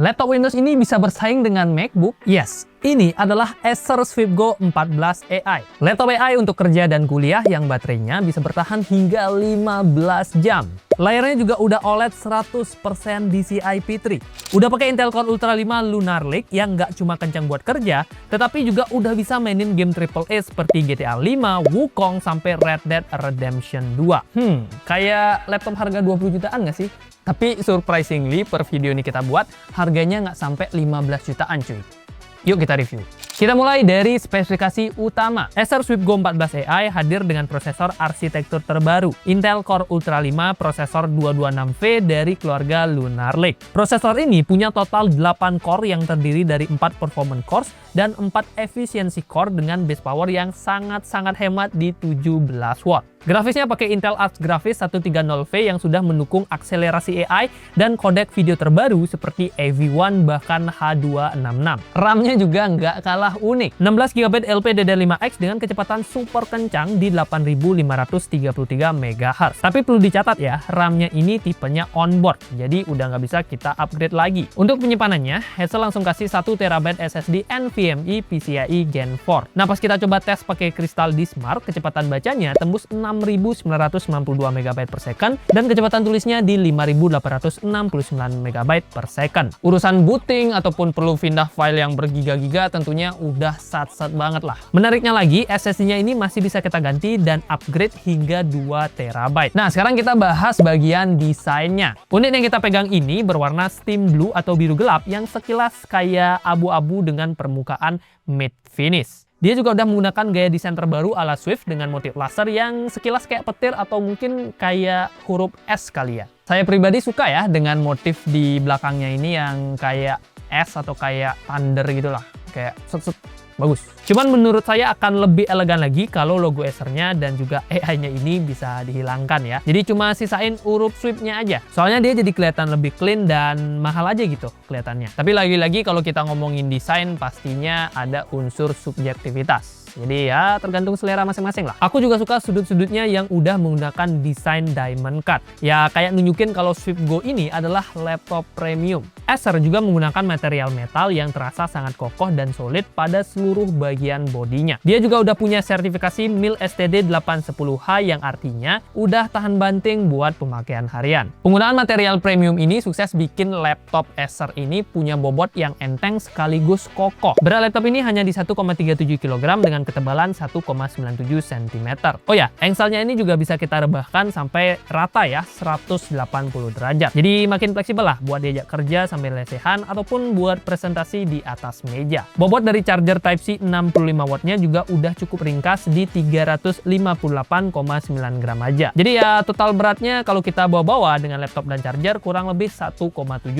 Laptop Windows ini bisa bersaing dengan MacBook? Yes, ini adalah Acer SwiftGo 14 AI. Laptop AI untuk kerja dan kuliah yang baterainya bisa bertahan hingga 15 jam. Layarnya juga udah OLED 100% DCI-P3. Udah pakai Intel Core Ultra 5 Lunar Lake yang nggak cuma kencang buat kerja, tetapi juga udah bisa mainin game AAA seperti GTA 5, Wukong, sampai Red Dead Redemption 2. Kayak laptop harga 20 jutaan nggak sih? Tapi surprisingly, per video ini kita buat, harganya nggak sampai 15 jutaan cuy. Yuk kita review. Kita mulai dari spesifikasi utama. Acer SwiftGo 14 AI hadir dengan prosesor arsitektur terbaru, Intel Core Ultra 5 prosesor 226V dari keluarga Lunar Lake. Prosesor ini punya total 8 core yang terdiri dari 4 performance cores dan 4 efisiensi core dengan base power yang sangat-sangat hemat di 17 watt. Grafisnya pakai Intel Arc Graphics 130V yang sudah mendukung akselerasi AI dan kodek video terbaru seperti AV1 bahkan H266. RAM-nya juga nggak kalah unik. 16GB LPDDR5X dengan kecepatan super kencang di 8533 MHz. Tapi perlu dicatat ya, RAM-nya ini tipenya onboard, jadi udah nggak bisa kita upgrade lagi. Untuk penyimpanannya, Acer langsung kasih 1TB SSD NVMe PCIe Gen 4. Nah, pas kita coba tes pakai Crystal Disk Mark, kecepatan bacanya tembus 6992 MB per second dan kecepatan tulisnya di 5869 MB per second. Urusan booting ataupun perlu pindah file yang bergiga-giga tentunya udah sat-sat banget lah. Menariknya lagi, SSD-nya ini masih bisa kita ganti dan upgrade hingga 2 TB. Nah, sekarang kita bahas bagian desainnya. Unit yang kita pegang ini berwarna steam blue atau biru gelap yang sekilas kayak abu-abu dengan permukaan matte finish. Dia juga udah menggunakan gaya desain terbaru ala Swift dengan motif laser yang sekilas kayak petir atau mungkin kayak huruf S kali ya. Saya pribadi suka ya dengan motif di belakangnya ini yang kayak S atau kayak thunder gitu lah. Kayak set-set. Bagus. Cuman menurut saya akan lebih elegan lagi kalau logo Acer-nya dan juga AI-nya ini bisa dihilangkan ya. Jadi cuma sisain huruf Swift-nya aja. Soalnya dia jadi kelihatan lebih clean dan mahal aja gitu kelihatannya. Tapi lagi-lagi kalau kita ngomongin desain pastinya ada unsur subjektivitas. Jadi ya tergantung selera masing-masing lah. Aku juga suka sudut-sudutnya yang udah menggunakan desain diamond cut. Ya kayak nunjukin kalau SwiftGo ini adalah laptop premium. Acer juga menggunakan material metal yang terasa sangat kokoh dan solid pada seluruh bagian bodinya. Dia juga udah punya sertifikasi MIL STD 810H yang artinya udah tahan banting buat pemakaian harian. Penggunaan material premium ini sukses bikin laptop Acer ini punya bobot yang enteng sekaligus kokoh. Berat laptop ini hanya di 1,37 kg dengan ketebalan 1,97 cm. Oh ya, engselnya ini juga bisa kita rebahkan sampai rata ya, 180 derajat. Jadi makin fleksibel lah buat diajak kerja sambil lesehan ataupun buat presentasi di atas meja. Bobot dari charger Type-C 65 wattnya juga udah cukup ringkas di 358,9 gram aja. Jadi ya total beratnya kalau kita bawa-bawa dengan laptop dan charger kurang lebih 1,7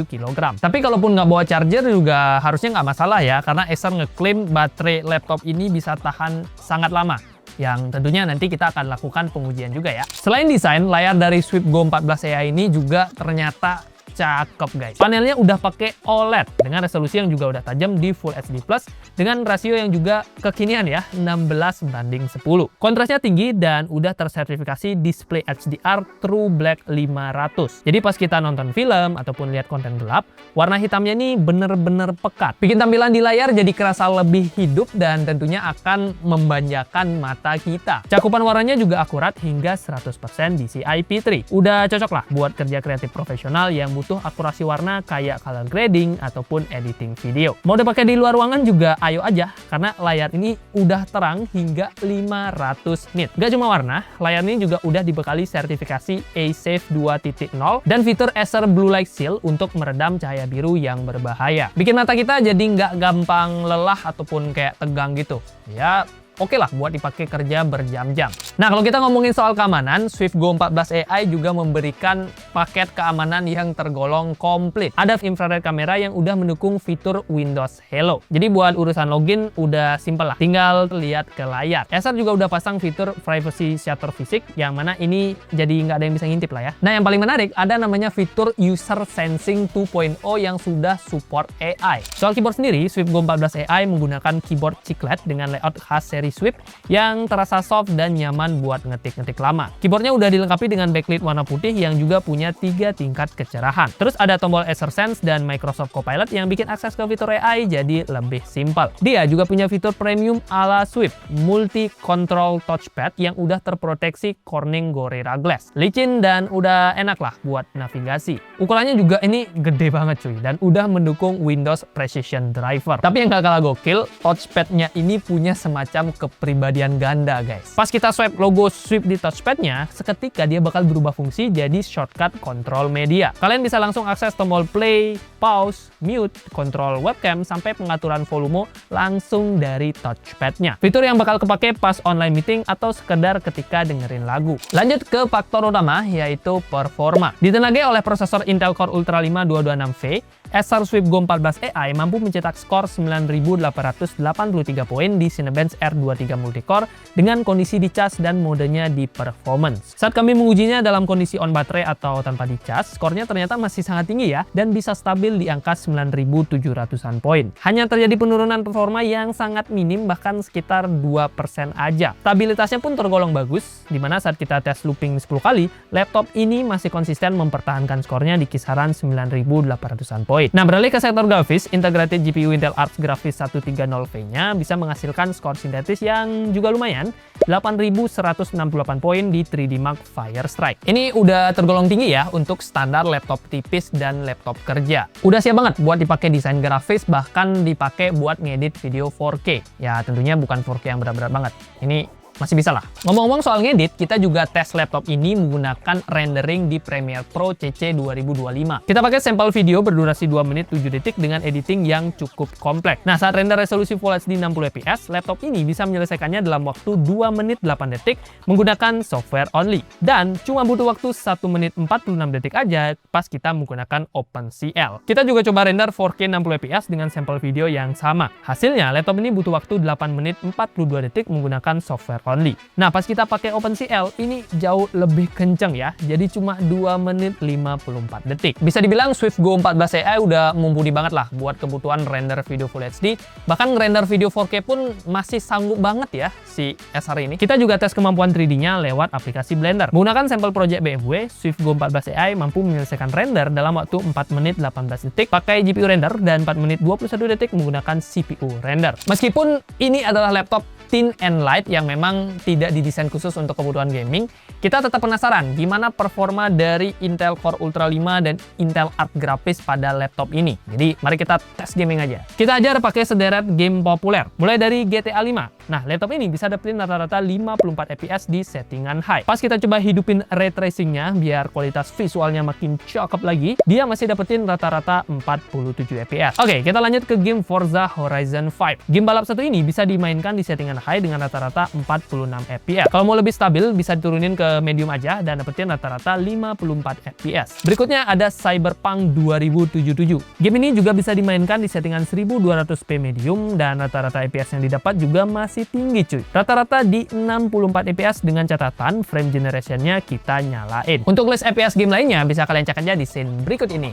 kg. Tapi kalaupun nggak bawa charger juga harusnya nggak masalah ya, karena Acer ngeklaim baterai laptop ini bisa tahan sangat lama, yang tentunya nanti kita akan lakukan pengujian juga ya. Selain desain, layar dari SwiftGo 14 AI ini juga ternyata cakep guys. Panelnya udah pakai OLED dengan resolusi yang juga udah tajam di Full HD Plus dengan rasio yang juga kekinian ya, 16:10. Kontrasnya tinggi dan udah tersertifikasi display HDR True Black 500. Jadi pas kita nonton film ataupun lihat konten gelap, warna hitamnya ini bener-bener pekat. Bikin tampilan di layar jadi kerasa lebih hidup dan tentunya akan membanjakan mata kita. Cakupan warnanya juga akurat hingga 100% DCI-P3. Udah cocok lah buat kerja kreatif profesional yang butuh akurasi warna kayak color grading ataupun editing video. Mau dipakai di luar ruangan juga ayo aja, karena layar ini udah terang hingga 500 nit. Gak cuma warna, layar ini juga udah dibekali sertifikasi A-Safe 2.0 dan fitur Acer Blue Light Shield untuk meredam cahaya biru yang berbahaya. Bikin mata kita jadi nggak gampang lelah ataupun kayak tegang gitu. Ya oke lah buat dipakai kerja berjam-jam. Nah, kalau kita ngomongin soal keamanan, SwiftGo 14 AI juga memberikan paket keamanan yang tergolong komplit. Ada infrared kamera yang udah mendukung fitur Windows Hello. Jadi buat urusan login udah simple lah, tinggal lihat ke layar. Acer juga udah pasang fitur privacy shutter fisik, yang mana ini jadi nggak ada yang bisa ngintip lah ya. Nah, yang paling menarik ada namanya fitur User Sensing 2.0 yang sudah support AI. Soal keyboard sendiri, SwiftGo 14 AI menggunakan keyboard chiclet dengan layout khas seri seperti swipe yang terasa soft dan nyaman buat ngetik-ngetik lama. Keyboardnya udah dilengkapi dengan backlit warna putih yang juga punya 3 tingkat kecerahan. Terus ada tombol Acer Sense dan Microsoft Copilot yang bikin akses ke fitur AI jadi lebih simpel. Dia juga punya fitur premium ala Swift, multi control touchpad yang udah terproteksi Corning Gorilla Glass. Licin dan udah enak lah buat navigasi. Ukurannya juga ini gede banget cuy, dan udah mendukung Windows Precision Driver. Tapi yang gak kalah gokil, touchpadnya ini punya semacam kepribadian ganda guys. Pas kita swipe logo Swift di touchpadnya, seketika dia bakal berubah fungsi jadi shortcut kontrol media. Kalian bisa langsung akses tombol play, pause, mute, kontrol webcam, sampai pengaturan volume langsung dari touchpadnya. Fitur yang bakal kepake pas online meeting atau sekedar ketika dengerin lagu. Lanjut ke faktor utama, yaitu performa. Ditenagai oleh prosesor Intel Core Ultra 5 226V, Acer Swift Go 14 AI mampu mencetak skor 9.883 poin di Cinebench R23 Multicore dengan kondisi dicas dan modenya di performance. Saat kami mengujinya dalam kondisi on baterai atau tanpa dicas, skornya ternyata masih sangat tinggi ya, dan bisa stabil di angka 9.700-an poin. Hanya terjadi penurunan performa yang sangat minim, bahkan sekitar 2% aja. Stabilitasnya pun tergolong bagus, dimana saat kita tes looping 10 kali, laptop ini masih konsisten mempertahankan skornya di kisaran 9.800-an poin. Nah, beralih ke sektor grafis, integrated GPU Intel Arc Graphics 130V-nya bisa menghasilkan skor sintetis yang juga lumayan, 8.168 poin di 3D Mark Firestrike. Ini udah tergolong tinggi ya untuk standar laptop tipis dan laptop kerja. Udah siap banget buat dipakai desain grafis, bahkan dipakai buat ngedit video 4K. Ya tentunya bukan 4K yang berat-berat banget. Ini masih bisa lah. Ngomong-ngomong soal ngedit, kita juga tes laptop ini menggunakan rendering di Premiere Pro CC 2025. Kita pakai sampel video berdurasi 2 menit 7 detik dengan editing yang cukup kompleks. Nah, saat render resolusi Full HD 60fps, laptop ini bisa menyelesaikannya dalam waktu 2 menit 8 detik menggunakan software only. Dan cuma butuh waktu 1 menit 46 detik aja pas kita menggunakan OpenCL. Kita juga coba render 4K 60fps dengan sampel video yang sama. Hasilnya, laptop ini butuh waktu 8 menit 42 detik menggunakan software only. Nah, pas kita pakai OpenCL, ini jauh lebih kenceng ya. Jadi cuma 2 menit 54 detik. Bisa dibilang Swift Go 14 AI udah mumpuni banget lah buat kebutuhan render video Full HD. Bahkan render video 4K pun masih sanggup banget ya si Acer ini. Kita juga tes kemampuan 3D-nya lewat aplikasi Blender. Menggunakan sampel project BMW, Swift Go 14 AI mampu menyelesaikan render dalam waktu 4 menit 18 detik pakai GPU render dan 4 menit 21 detik menggunakan CPU render. Meskipun ini adalah laptop thin and light yang memang tidak didesain khusus untuk kebutuhan gaming, kita tetap penasaran gimana performa dari Intel Core Ultra 5 dan Intel Arc Graphics pada laptop ini. Jadi mari kita tes gaming aja. Kita ajar pakai sederet game populer, mulai dari GTA 5. Nah, laptop ini bisa dapetin rata-rata 54 fps di settingan high. Pas kita coba hidupin ray tracingnya biar kualitas visualnya makin cakep lagi, dia masih dapetin rata-rata 47 fps. Oke, kita lanjut ke game Forza Horizon 5. Game balap satu ini bisa dimainkan di settingan high dengan rata-rata 46 fps. Kalau mau lebih stabil bisa diturunin ke medium aja dan dapetin rata-rata 54 fps. Berikutnya ada Cyberpunk 2077. Game ini juga bisa dimainkan di settingan 1200p medium dan rata-rata fps yang didapat juga masih tinggi cuy. Rata-rata di 64 fps dengan catatan frame generationnya kita nyalain. Untuk list fps game lainnya bisa kalian cek aja di scene berikut ini.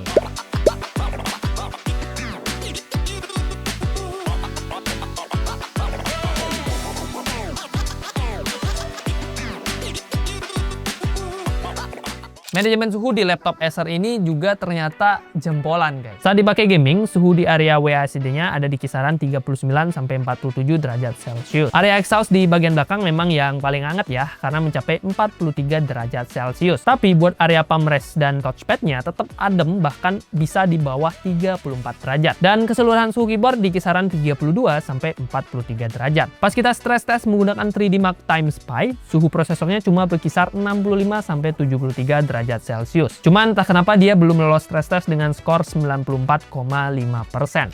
Manajemen suhu di laptop Acer ini juga ternyata jempolan guys. Saat dipakai gaming, suhu di area WASD-nya ada di kisaran 39-47 derajat Celcius. Area exhaust di bagian belakang memang yang paling hangat ya, karena mencapai 43 derajat Celcius. Tapi buat area palm rest dan touchpad-nya tetap adem, bahkan bisa di bawah 34 derajat. Dan keseluruhan suhu keyboard di kisaran 32-43 derajat. Pas kita stress test menggunakan 3D Mark Time Spy, suhu prosesornya cuma berkisar 65-73 derajat Celcius. Cuman entah kenapa dia belum lolos stress test dengan skor 94,5%.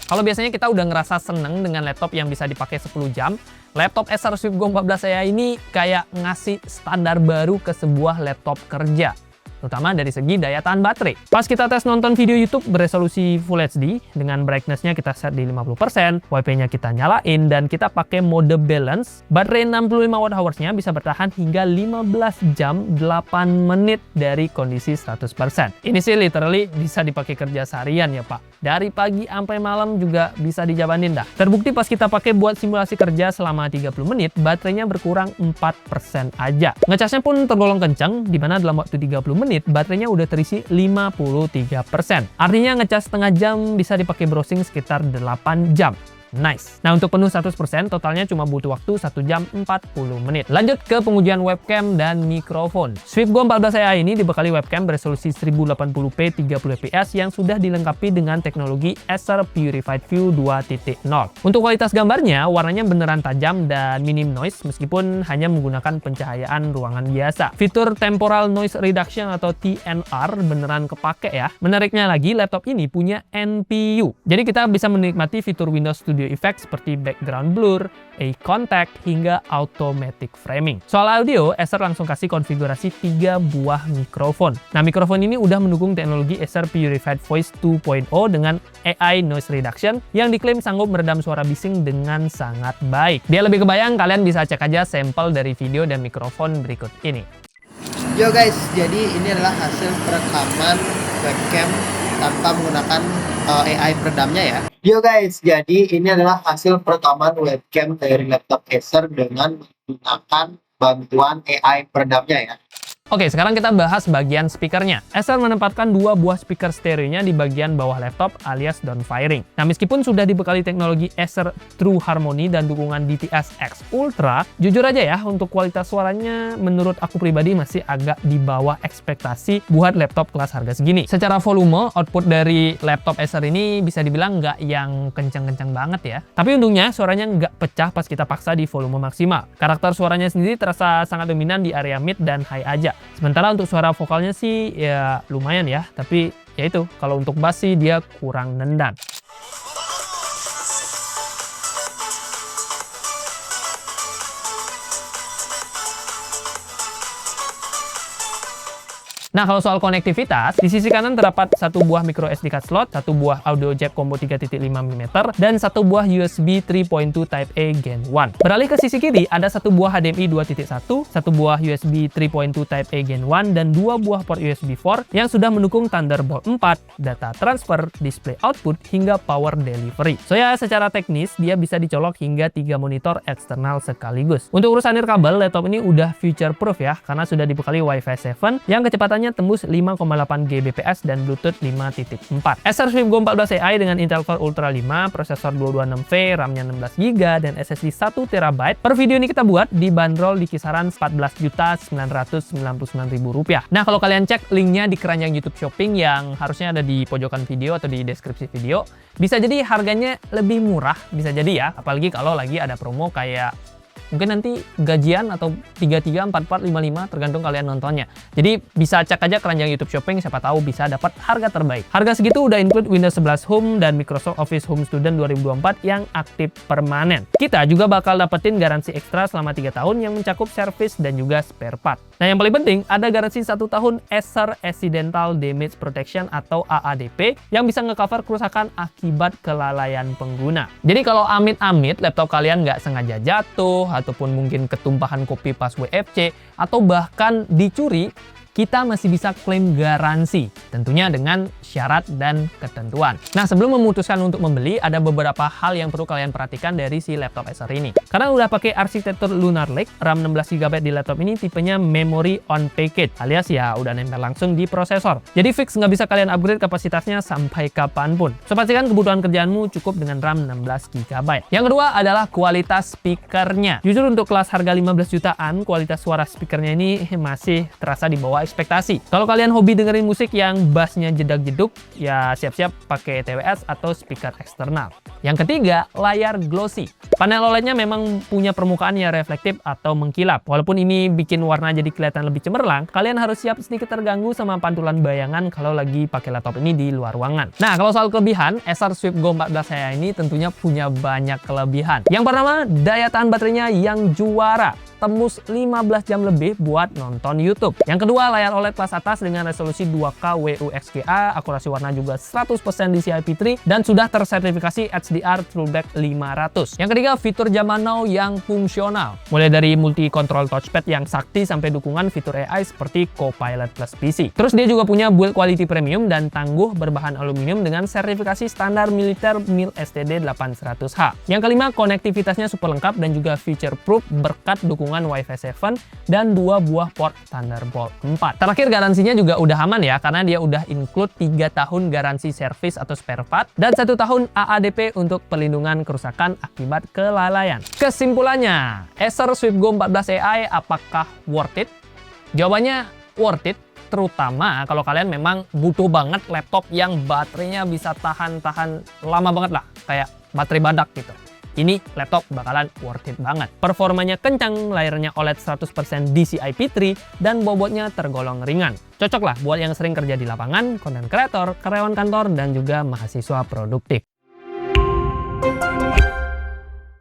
Kalau biasanya kita udah ngerasa seneng dengan laptop yang bisa dipakai 10 jam, laptop Acer Swift Go 14 AI ini kayak ngasih standar baru ke sebuah laptop kerja. terutama dari segi daya tahan baterai. Pas kita tes nonton video YouTube beresolusi Full HD, dengan brightness-nya kita set di 50%, Wi-Fi-nya kita nyalain, dan kita pakai mode balance, baterai 65 Wh-nya bisa bertahan hingga 15 jam 8 menit dari kondisi 100%. Ini sih literally bisa dipakai kerja seharian ya Pak. Dari pagi sampai malam juga bisa dijabanin dah. Terbukti pas kita pakai buat simulasi kerja selama 30 menit, baterainya berkurang 4% aja. Ngecasnya pun tergolong kencang, di mana dalam waktu 30 menit, baterainya udah terisi 53%. Artinya ngecas setengah jam bisa dipakai browsing sekitar 8 jam. Nice. Nah, untuk penuh 100% totalnya cuma butuh waktu 1 jam 40 menit. Lanjut ke pengujian webcam dan mikrofon. Swift Go 14 AI ini dibekali webcam beresolusi 1080p 30 fps yang sudah dilengkapi dengan teknologi Acer Purified View 2.0. Untuk kualitas gambarnya, warnanya beneran tajam dan minim noise meskipun hanya menggunakan pencahayaan ruangan biasa. Fitur Temporal Noise Reduction atau TNR beneran kepake ya. Menariknya lagi, laptop ini punya NPU. Jadi kita bisa menikmati fitur Windows Studio Effects seperti background blur, eye contact, hingga automatic framing. Soal audio, Acer langsung kasih konfigurasi 3 buah mikrofon. Nah, mikrofon ini udah mendukung teknologi Acer Purified Voice 2.0 dengan AI Noise Reduction yang diklaim sanggup meredam suara bising dengan sangat baik. Biar lebih kebayang, kalian bisa cek aja sampel dari video dan mikrofon berikut ini. Yo guys, jadi ini adalah hasil perekaman webcam tanpa menggunakan AI peredamnya ya. Yo guys, jadi ini adalah hasil perekaman webcam dari laptop Acer dengan menggunakan bantuan AI peredamnya ya. Oke, sekarang kita bahas bagian speakernya. Acer menempatkan 2 buah speaker stereonya di bagian bawah laptop alias down firing. Nah, meskipun sudah dibekali teknologi Acer True Harmony dan dukungan DTS X Ultra, jujur aja ya, untuk kualitas suaranya menurut aku pribadi masih agak di bawah ekspektasi buat laptop kelas harga segini. Secara volume, output dari laptop Acer ini bisa dibilang nggak yang kencang-kencang banget ya. Tapi untungnya suaranya nggak pecah pas kita paksa di volume maksimal. Karakter suaranya sendiri terasa sangat dominan di area mid dan high aja. Sementara untuk suara vokalnya sih ya lumayan ya, tapi ya itu, kalau untuk bass sih dia kurang nendang. Nah, kalau soal konektivitas, di sisi kanan terdapat 1 buah micro SD card slot, 1 buah audio jack combo 3.5 mm, dan 1 buah USB 3.2 Type A Gen 1. Beralih ke sisi kiri, ada 1 buah HDMI 2.1, 1 buah USB 3.2 Type A Gen 1, dan 2 buah port USB 4 yang sudah mendukung Thunderbolt 4, data transfer, display output, hingga power delivery. So ya, secara teknis, dia bisa dicolok hingga 3 monitor eksternal sekaligus. Untuk urusan nirkabel, laptop ini udah future proof ya, karena sudah dibekali Wi-Fi 7 yang kecepatannya tembus 5,8 Gbps dan Bluetooth 5.4. Acer Swift Go 14 AI dengan Intel Core Ultra 5, prosesor 226V, RAM-nya 16GB, dan SSD 1TB. Per video ini kita buat dibanderol di kisaran Rp14.999.000. Nah, kalau kalian cek linknya di keranjang YouTube Shopping yang harusnya ada di pojokan video atau di deskripsi video, bisa jadi harganya lebih murah, bisa jadi ya, apalagi kalau lagi ada promo kayak mungkin nanti gajian atau 33, 44, 55 tergantung kalian nontonnya. Jadi bisa cek aja keranjang YouTube Shopping, siapa tahu bisa dapat harga terbaik. Harga segitu udah include Windows 11 Home dan Microsoft Office Home Student 2024 yang aktif permanen. Kita juga bakal dapetin garansi ekstra selama 3 tahun yang mencakup service dan juga spare part. Nah, yang paling penting ada garansi 1 tahun Acer Accidental Damage Protection atau AADP yang bisa ngecover kerusakan akibat kelalaian pengguna. Jadi kalau amit-amit laptop kalian nggak sengaja jatuh ataupun mungkin ketumpahan kopi pas WFC atau bahkan dicuri, kita masih bisa klaim garansi, tentunya dengan syarat dan ketentuan. Nah, sebelum memutuskan untuk membeli, ada beberapa hal yang perlu kalian perhatikan dari si laptop Acer ini. Karena udah pakai arsitektur Lunar Lake, RAM 16GB di laptop ini tipenya Memory on Package, alias ya udah nempel langsung di prosesor. Jadi fix nggak bisa kalian upgrade kapasitasnya sampai kapanpun. So, pastikan kebutuhan kerjaanmu cukup dengan RAM 16GB. Yang kedua adalah kualitas speakernya. Jujur untuk kelas harga 15 jutaan, kualitas suara speakernya ini masih terasa di bawah ekspektasi. Kalau kalian hobi dengerin musik yang bassnya jedak-jeduk, ya siap-siap pakai TWS atau speaker eksternal. Yang ketiga, layar glossy. Panel OLED-nya memang punya permukaan yang reflektif atau mengkilap. Walaupun ini bikin warna jadi kelihatan lebih cemerlang, kalian harus siap sedikit terganggu sama pantulan bayangan kalau lagi pakai laptop ini di luar ruangan. Nah, kalau soal kelebihan, Acer Swift Go 14 AI ini tentunya punya banyak kelebihan. Yang pertama, daya tahan baterainya yang juara. tembus 15 jam lebih buat nonton YouTube. Yang kedua, layar OLED kelas atas dengan resolusi 2K WUXGA, akurasi warna juga 100% DCI-P3 dan sudah tersertifikasi HDR TrueBack 500. Yang ketiga, fitur zaman now yang fungsional. Mulai dari multi control touchpad yang sakti sampai dukungan fitur AI seperti Copilot Plus PC. Terus dia juga punya build quality premium dan tangguh berbahan aluminium dengan sertifikasi standar militer MIL STD 800H. Yang kelima, konektivitasnya super lengkap dan juga feature proof berkat dukungan Wi-Fi 7 dan 2 buah port Thunderbolt 4. Terakhir, garansinya juga udah aman ya, karena dia udah include 3 tahun garansi servis atau spare part dan 1 tahun AADP untuk pelindungan kerusakan akibat kelalaian. Kesimpulannya, Acer Swift Go 14 AI apakah worth it? Jawabannya worth it, terutama kalau kalian memang butuh banget laptop yang baterainya bisa tahan lama banget lah, kayak baterai badak gitu. Ini laptop bakalan worth it banget. Performanya kencang, layarnya OLED 100% DCI-P3, dan bobotnya tergolong ringan. Cocok lah buat yang sering kerja di lapangan, content creator, karyawan kantor, dan juga mahasiswa produktif.